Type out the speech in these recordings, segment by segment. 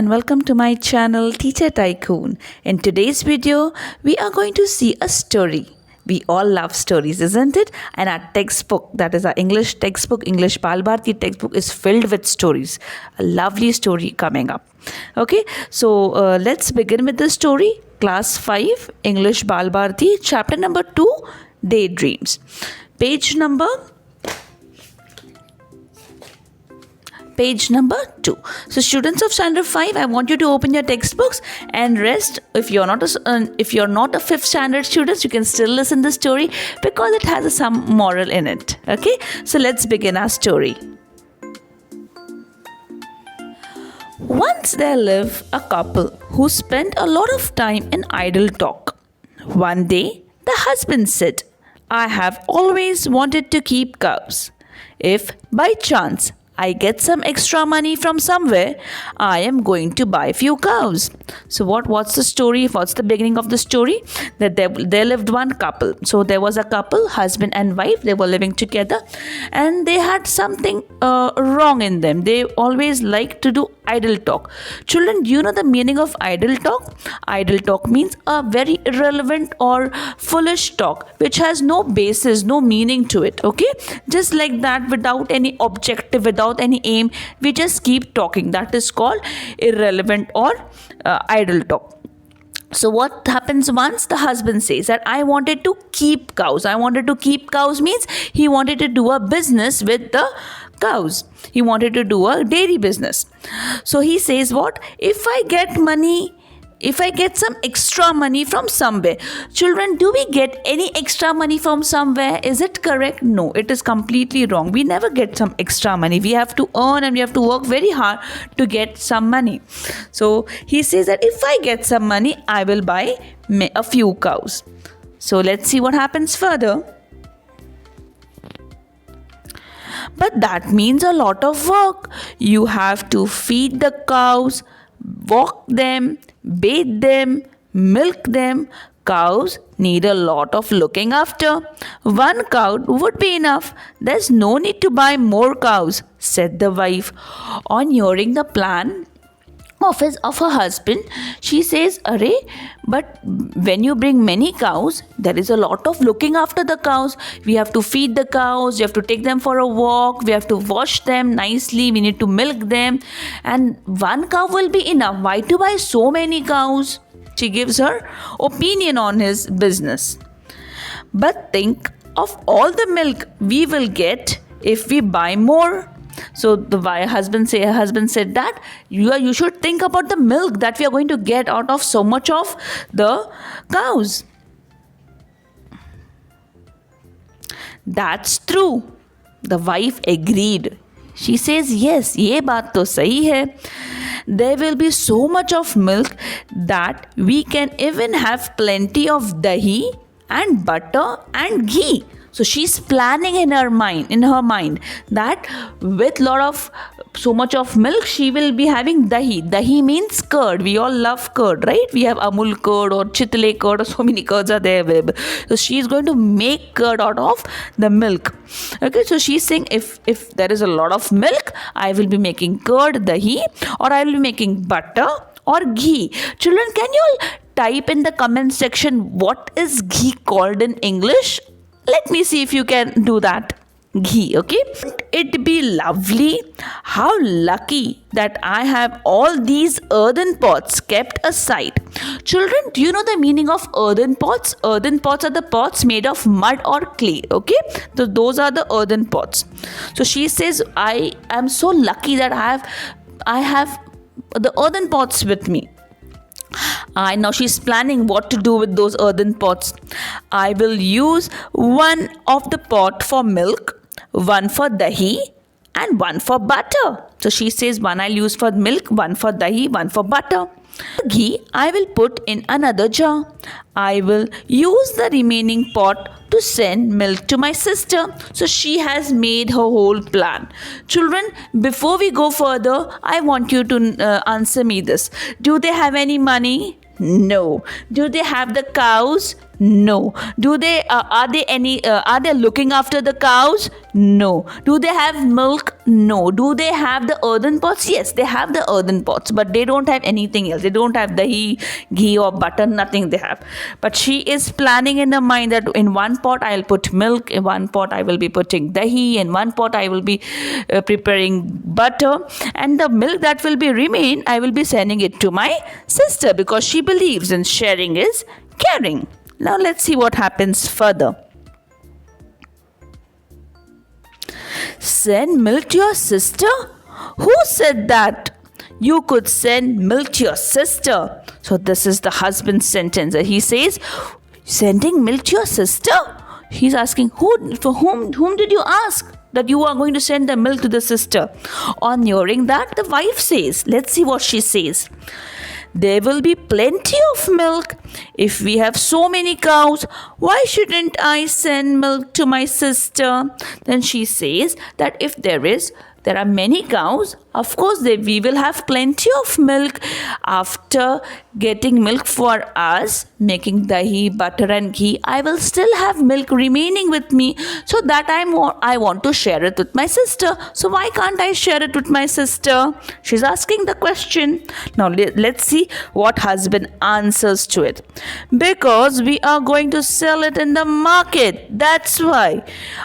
and welcome to my channel Teacher.Tycoon. In today's video, we are going to see a story. We all love stories, isn't it? And our textbook, that is our English textbook, English Bal Bharati textbook, is filled with stories. A lovely story coming up. Okay, so let's begin with the story. Class 5, English Bal Bharati, chapter number 2, Daydreams. Page number 2. So students of standard 5, I want you to open your textbooks and rest. If you're not a 5th standard students, you can still listen the story because it has some moral in it. Okay, so let's begin our story. Once there lived a couple who spent a lot of time in idle talk. One day, the husband said, "I have always wanted to keep cows. If by chance I get some extra money from somewhere, I am going to buy a few cows." So what's the story? What's the beginning of the story? That there lived one couple. So there was a couple, husband and wife. They were living together and they had something wrong in them. They always like to do idle talk. Children, do you know the meaning of idle talk? Idle talk means a very irrelevant or foolish talk which has no basis, no meaning to it. Okay, just like that, without any objective, without any aim, we just keep talking. That is called irrelevant or idle talk. So what happens once the husband says that I wanted to keep cows. I wanted to keep cows means he wanted to do a business with the cows. He wanted to do a dairy business. So he says what? If I get some extra money from somewhere. Children, do we get any extra money from somewhere? Is it correct? No, it is completely wrong. We never get some extra money. We have to earn and we have to work very hard to get some money. So he says that if I get some money, I will buy a few cows. So let's see what happens further. But that means a lot of work. You have to feed the cows, walk them, bathe them, milk them. Cows need a lot of looking after. One cow would be enough. There's no need to buy more cows, said the wife. On hearing the plan of her husband, she says, "Arey, but when you bring many cows, there is a lot of looking after the cows. We have to feed the cows, we have to take them for a walk, we have to wash them nicely, we need to milk them, and one cow will be enough. Why to buy so many cows?" She gives her opinion on his business. "But think of all the milk we will get if we buy more." So the husband said that you should think about the milk that we are going to get out of so much of the cows. "That's true." The wife agreed. She says, "Yes, ye baat to sahi hai. There will be so much of milk that we can even have plenty of dahi and butter and ghee." So she's planning in her mind that with so much of milk, she will be having dahi. Dahi means curd. We all love curd, right? We have Amul curd or Chitle curd, or so many curds are there available. So she's going to make curd out of the milk. Okay, so she's saying if there is a lot of milk, I will be making curd, dahi, or I will be making butter or ghee. Children, can you all type in the comment section what is ghee called in English? Let me see if you can do that. Ghee, okay? It'd be lovely. How lucky that I have all these earthen pots kept aside. Children, do you know the meaning of earthen pots? Earthen pots are the pots made of mud or clay, okay? So those are the earthen pots. So she says, I am so lucky that I have the earthen pots with me. Now she's planning what to do with those earthen pots. I will use one of the pot for milk, one for dahi, and one for butter. So she says one I'll use for milk, one for dahi, one for butter. Ghee I will put in another jar. I will use the remaining pot to send milk to my sister. So she has made her whole plan. Children, before we go further, I want you to answer me this. Do they have any money? No. Do they have the cows? No. Do they are they looking after the cows? No. Do they have milk? No. Do they have the earthen pots? Yes, they have the earthen pots, but they don't have anything else. They don't have dahi, ghee or butter, nothing they have. But she is planning in her mind that in one pot I'll put milk, in one pot I will be putting dahi, in one pot I will be preparing butter, and the milk that will be remain I will be sending it to my sister, because she believes in sharing is caring. Now let's see what happens further. Send milk to your sister? Who said that? You could send milk to your sister. So this is the husband's sentence. He says, sending milk to your sister? He's asking, whom did you ask that you are going to send the milk to the sister? On hearing that, the wife says, let's see what she says. There will be plenty of milk. If we have so many cows, why shouldn't I send milk to my sister? Then she says that if there are many cows, of course we will have plenty of milk. After getting milk for us, making dahi, butter and ghee, I will still have milk remaining with me, so that I want to share it with my sister. So why can't I share it with my sister? She's asking the question. Now let's see what husband answers to it. Because we are going to sell it in the market. That's why.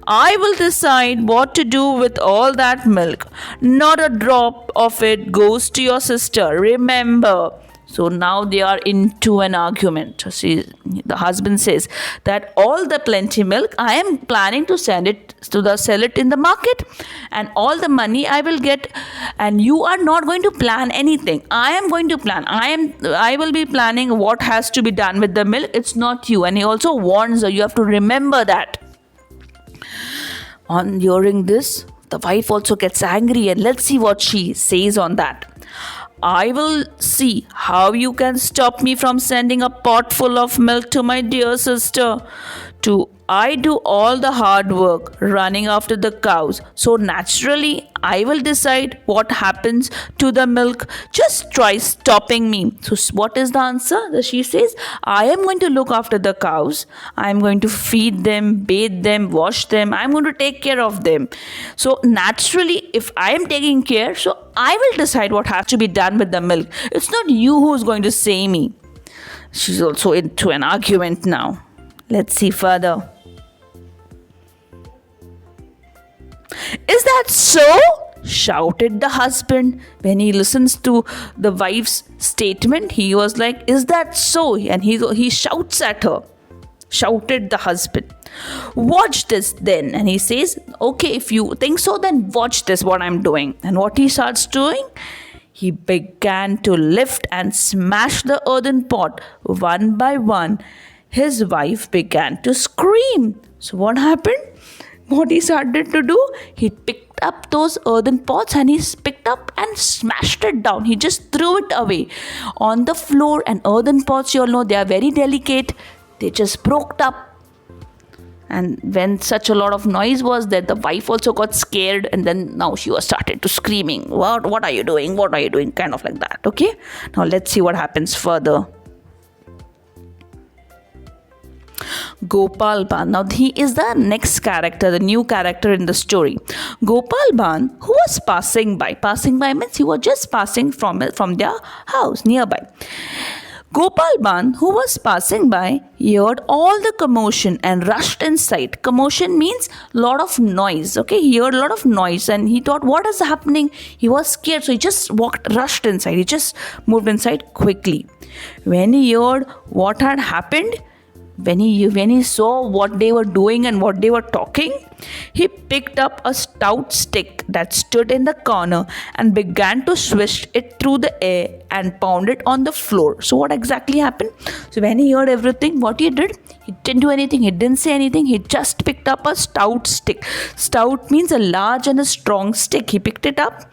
I will decide what to do with all that milk. Not a drop of it goes to your sister. Remember. So now they are into an argument. See, the husband says that all the plenty milk I am planning to sell it in the market, and all the money I will get, and you are not going to plan anything. I am going to plan. I will be planning what has to be done with the milk. It's not you. And he also warns her, you have to remember that. On hearing this, the wife also gets angry, and let's see what she says on that. I will see how you can stop me from sending a pot full of milk to my dear sister. I do all the hard work running after the cows. So naturally, I will decide what happens to the milk. Just try stopping me. So what is the answer? She says, I am going to look after the cows. I am going to feed them, bathe them, wash them. I am going to take care of them. So naturally, if I am taking care, so I will decide what has to be done with the milk. It's not you who is going to say me. She's also into an argument now. Let's see further. Is that so? Shouted the husband. When he listens to the wife's statement, he was like, is that so? And he shouts at her. Shouted the husband. Watch this then. And he says, okay, if you think so, then watch this, what I'm doing. And what he starts doing? He began to lift and smash the earthen pot one by one. His wife began to scream. So what happened? What he started to do? He picked up those earthen pots and he picked up and smashed it down. He just threw it away on the floor. And earthen pots, you all know, they are very delicate. They just broke up. And when such a lot of noise was there, the wife also got scared, and then now she was started to screaming. What are you doing? What are you doing? Kind of like that. Okay. Now let's see what happens further. Gopalban. Now he is the next character, the new character in the story. Gopalban, who was passing by. Passing by means he was just passing from their house nearby. Gopalban, who was passing by, heard all the commotion and rushed inside. Commotion means lot of noise. Okay, he heard a lot of noise and he thought, what is happening? He was scared, so he just rushed inside. He just moved inside quickly. When he heard what had happened, when he saw what they were doing and what they were talking, he picked up a stout stick that stood in the corner and began to swish it through the air and pound it on the floor. So what exactly happened? So when he heard everything, what he did? He didn't do anything. He didn't say anything. He just picked up a stout stick. Stout means a large and a strong stick. He picked it up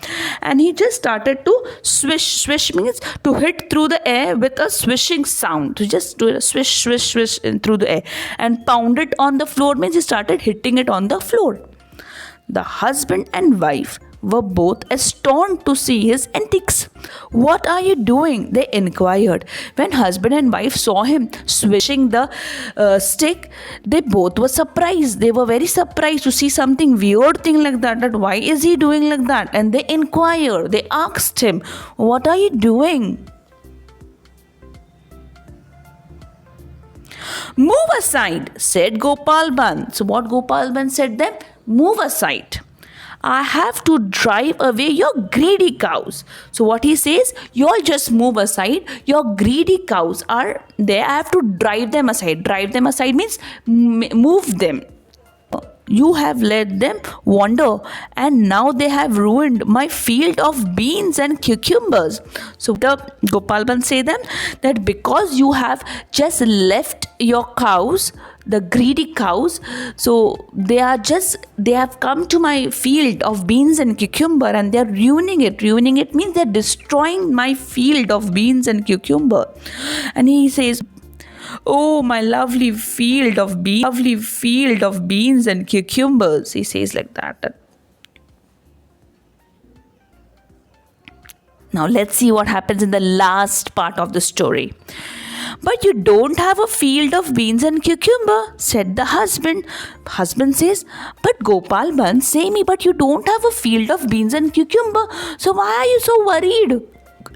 and he just started to swish. Swish means to hit through the air with a swishing sound. To just do a swish, swish, swish through the air. And pound it on the floor means he started hitting it on the floor. The husband and wife were both astonished to see his antics. "What are you doing?" they inquired. When husband and wife saw him swishing the stick, they both were surprised. They were very surprised to see something weird thing like that. That why is he doing like that? And they inquired. They asked him, "What are you doing?" "Move aside," said Gopalban. So what Gopalban said then? "Move aside. I have to drive away your greedy cows." So what he says, you all just move aside. Your greedy cows are there. I have to drive them aside. Drive them aside means move them. You have let them wander, and now they have ruined my field of beans and cucumbers. So the Gopalban say them that because you have just left your cows, the greedy cows, so they have come to my field of beans and cucumber, and they are ruining it. Ruining it means they are destroying my field of beans and cucumber. And he says, "Oh, my lovely field of beans and cucumbers," he says like that. Now let's see what happens in the last part of the story. "But you don't have a field of beans and cucumber," said the husband. Husband says, "But Gopalban, say me, but you don't have a field of beans and cucumber. So why are you so worried?"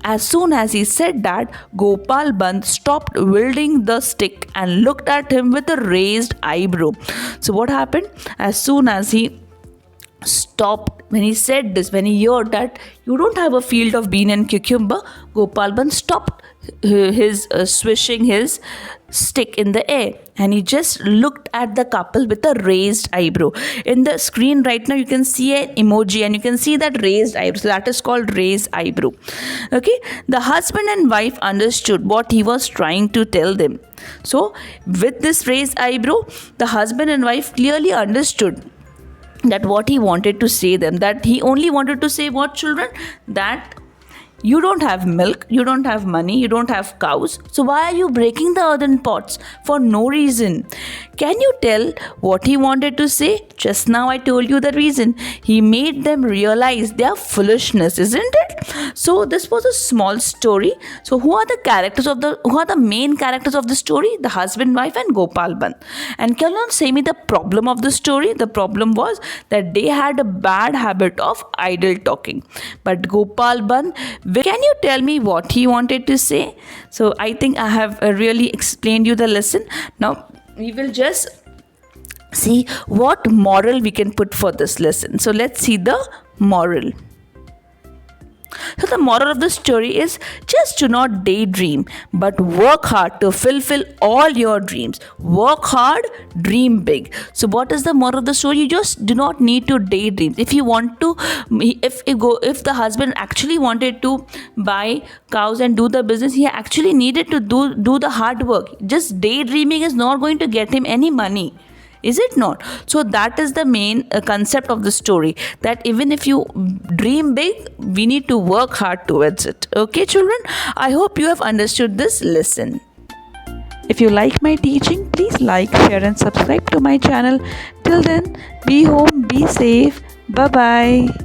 As soon as he said that, Gopalban stopped wielding the stick and looked at him with a raised eyebrow. So what happened? As soon as he stopped, when he said this, when he heard that you don't have a field of bean and cucumber, Gopalban stopped his swishing his stick in the air, and he just looked at the couple with a raised eyebrow. In the screen right now you can see an emoji, and you can see that raised eyebrow. So that is called raised eyebrow. Okay, the husband and wife understood what he was trying to tell them. So with this raised eyebrow, the husband and wife clearly understood that what he wanted to say them, that he only wanted to say what, children? That you don't have milk, you don't have money, you don't have cows, so why are you breaking the earthen pots for no reason? Can you tell what he wanted to say? Just now I told you the reason. He made them realize their foolishness, isn't it? So this was a small story. So who are the main characters of the story? The husband, wife, and Gopalban. And can you say me the problem of the story? The problem was that they had a bad habit of idle talking. But Gopalban, can you tell me what he wanted to say? So I think I have really explained you the lesson. Now we will just see what moral we can put for this lesson. So let's see the moral. So the moral of the story is, just do not daydream, but work hard to fulfill all your dreams. Work hard, dream big. So what is the moral of the story? You just do not need to daydream. If you want to, if the husband actually wanted to buy cows and do the business, he actually needed to do the hard work. Just daydreaming is not going to get him any money. Is it not? So that is the main concept of the story, that even if you dream big, we need to work hard towards it. Okay, children? I hope you have understood this lesson. If you like my teaching, please like, share and subscribe to my channel. Till then, be home, be safe. Bye-bye.